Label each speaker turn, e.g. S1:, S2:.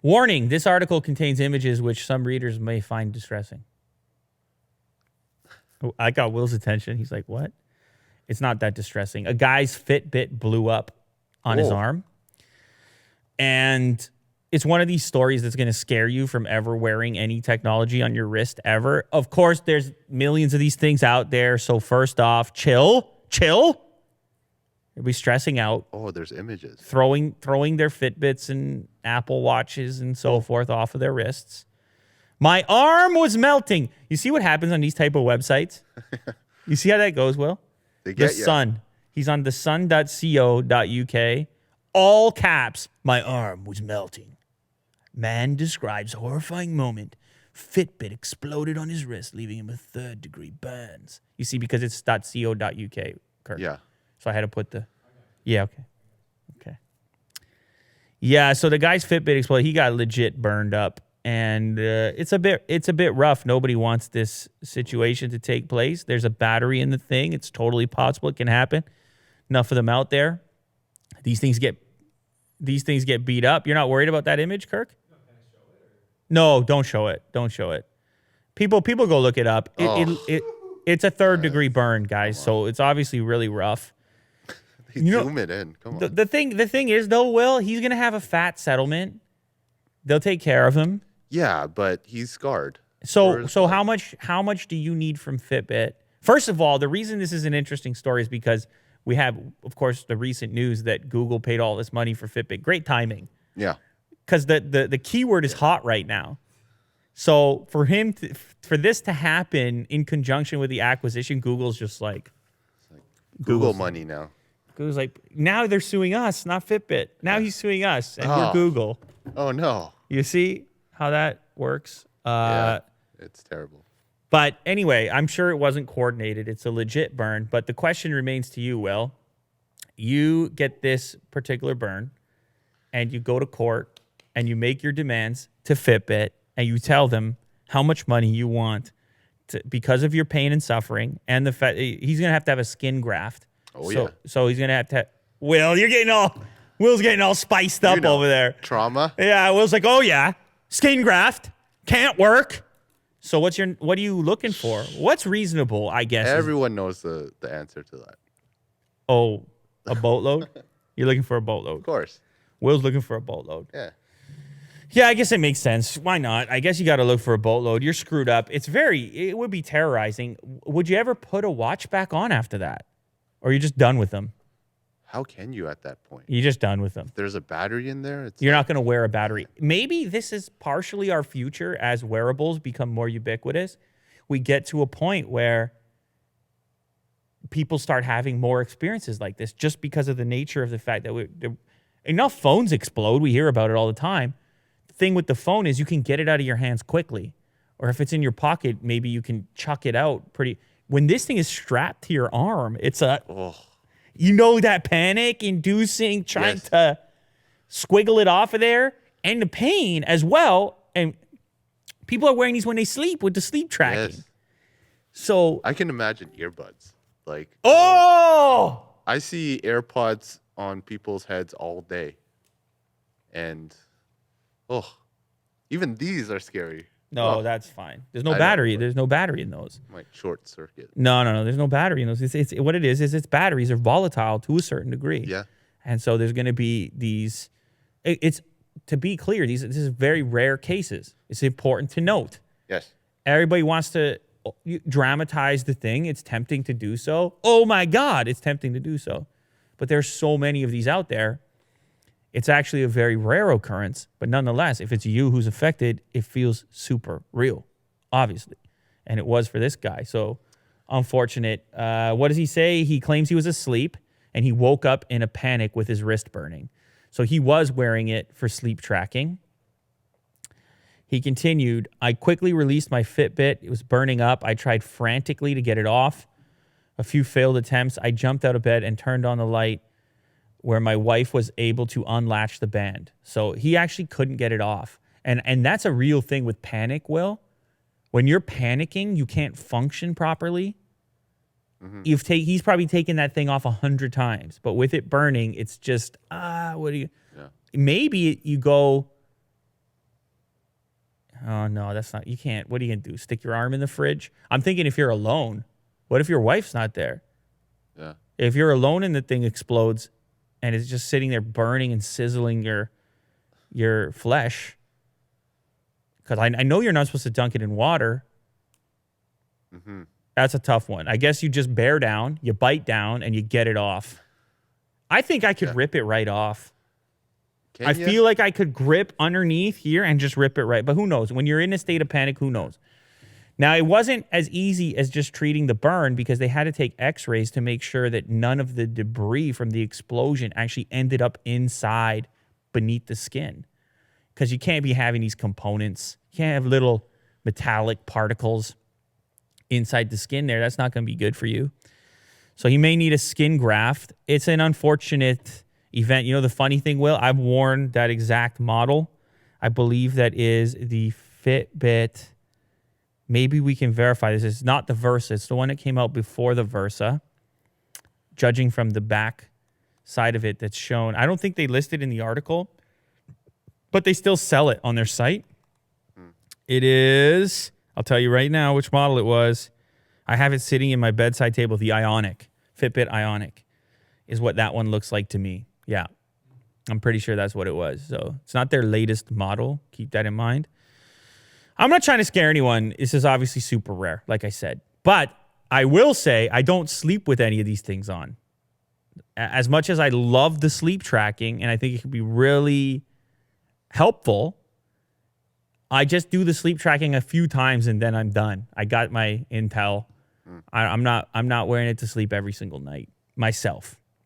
S1: Warning, this article contains images which some readers may find distressing. Oh, I got Will's attention. He's like, what? It's not that distressing. A guy's Fitbit blew up on his arm. And it's one of these stories that's going to scare you from ever wearing any technology on your wrist ever. Of course, there's millions of these things out there. So first off, chill. They'll be stressing out.
S2: Oh, there's images.
S1: Throwing their Fitbits and Apple Watches and so forth off of their wrists. My arm was melting. You see what happens on these type of websites? You see how that goes, Will?
S2: They get
S1: The Sun. He's on thesun.co.uk. All caps. My arm was melting. Man describes horrifying moment. Fitbit exploded on his wrist, leaving him with third-degree burns. You see, because it's .co.uk, Kirk.
S2: Yeah.
S1: So I had to put the... Yeah, okay. Yeah, so the guy's Fitbit exploded. He got legit burned up. And it's a bit rough. Nobody wants this situation to take place. There's a battery in the thing. It's totally possible it can happen. Enough of them out there. These things get beat up. You're not worried about that image, Kirk? No, don't show it. Don't show it. People go look it up. It's a third-degree burn, guys. So it's obviously really rough.
S2: Zoom it in. Come on.
S1: The thing is, though, Will, he's gonna have a fat settlement. They'll take care of him.
S2: Yeah, but he's scarred.
S1: So how much do you need from Fitbit? First of all, the reason this is an interesting story is because we have, of course, the recent news that Google paid all this money for Fitbit. Great timing.
S2: Yeah.
S1: Because the keyword is hot right now. So for this to happen in conjunction with the acquisition, Google's just like
S2: Google money now.
S1: Google's like, now they're suing us, not Fitbit. Now he's suing us, and we're Google.
S2: Oh, no.
S1: You see how that works?
S2: Yeah, it's terrible.
S1: But anyway, I'm sure it wasn't coordinated. It's a legit burn. But the question remains to you, Will. You get this particular burn, and you go to court, and you make your demands to Fitbit, and you tell them how much money you want because of your pain and suffering, and the fact he's going to have a skin graft. So he's going to have to... Will's getting all spiced up over there.
S2: Trauma?
S1: Yeah, Will's like, oh yeah, skin graft, can't work. So what are you looking for? What's reasonable, I guess?
S2: Everyone knows the answer to that.
S1: Oh, a boatload? You're looking for a boatload.
S2: Of course.
S1: Will's looking for a boatload.
S2: Yeah.
S1: Yeah, I guess it makes sense. Why not? I guess you got to look for a boatload. You're screwed up. It would be terrorizing. Would you ever put a watch back on after that? Or are you just done with them?
S2: How can you at that point?
S1: You're just done with them.
S2: If there's a battery in there.
S1: You're not going to wear a battery. Maybe this is partially our future as wearables become more ubiquitous. We get to a point where people start having more experiences like this just because of the nature of the fact that enough phones explode. We hear about it all the time. The thing with the phone is you can get it out of your hands quickly. Or if it's in your pocket, maybe you can chuck it out pretty... When this thing is strapped to your arm, it's that panic-inducing trying to squiggle it off of there, and the pain as well. And people are wearing these when they sleep with the sleep tracking.
S2: Yes.
S1: So
S2: I can imagine earbuds. I see AirPods on people's heads all day, and even these are scary.
S1: No, that's fine. There's no battery. There's no battery in those.
S2: Might short circuit.
S1: No. There's no battery in those. It's what it is its batteries are volatile to a certain degree.
S2: Yeah.
S1: And so there's going to be these. It's to be clear. This is very rare cases. It's important to note.
S2: Yes.
S1: Everybody wants to dramatize the thing. It's tempting to do so. Oh my God, it's tempting to do so. But there's so many of these out there. It's actually a very rare occurrence, but nonetheless, if it's you who's affected, it feels super real, obviously. And it was for this guy. So unfortunate. What does he say? He claims he was asleep and he woke up in a panic with his wrist burning. So he was wearing it for sleep tracking. He continued, I quickly released my Fitbit. It was burning up. I tried frantically to get it off. A few failed attempts. I jumped out of bed and turned on the light, where my wife was able to unlatch the band. So he actually couldn't get it off. And that's a real thing with panic, Will. When you're panicking, you can't function properly. Mm-hmm. He's probably taken that thing off 100 times. But with it burning, it's just, what do you... Yeah. Maybe you go Oh, no, that's not. You can't. What are you going to do? Stick your arm in the fridge? I'm thinking if you're alone, what if your wife's not there?
S2: Yeah.
S1: If you're alone and the thing explodes and it's just sitting there burning and sizzling your flesh, because I know you're not supposed to dunk it in water.
S2: Mm-hmm.
S1: That's a tough one. I guess you just bear down, you bite down, and you get it off. I think I could rip it right off.
S2: Can
S1: I
S2: ya?
S1: feel like I could grip underneath here and just rip it right. But who knows? When you're in a state of panic, who knows? Now, it wasn't as easy as just treating the burn because they had to take x-rays to make sure that none of the debris from the explosion actually ended up inside beneath the skin. Because you can't be having these components. You can't have little metallic particles inside the skin there. That's not going to be good for you. So he may need a skin graft. It's an unfortunate event. You know, the funny thing, Will, I've worn that exact model. I believe that is the Fitbit. Maybe we can verify this. It's not the Versa. It's the one that came out before the Versa. Judging from the back side of it that's shown. I don't think they listed in the article, but they still sell it on their site. It is, I'll tell you right now which model it was. I have it sitting in my bedside table, the Ionic. Fitbit Ionic is what that one looks like to me. Yeah, I'm pretty sure that's what it was. So it's not their latest model. Keep that in mind. I'm not trying to scare anyone. This is obviously super rare, like I said. But I will say I don't sleep with any of these things on. As much as I love the sleep tracking, and I think it can be really helpful, I just do the sleep tracking a few times and then I'm done. I got my intel. I'm not wearing it to sleep every single night myself.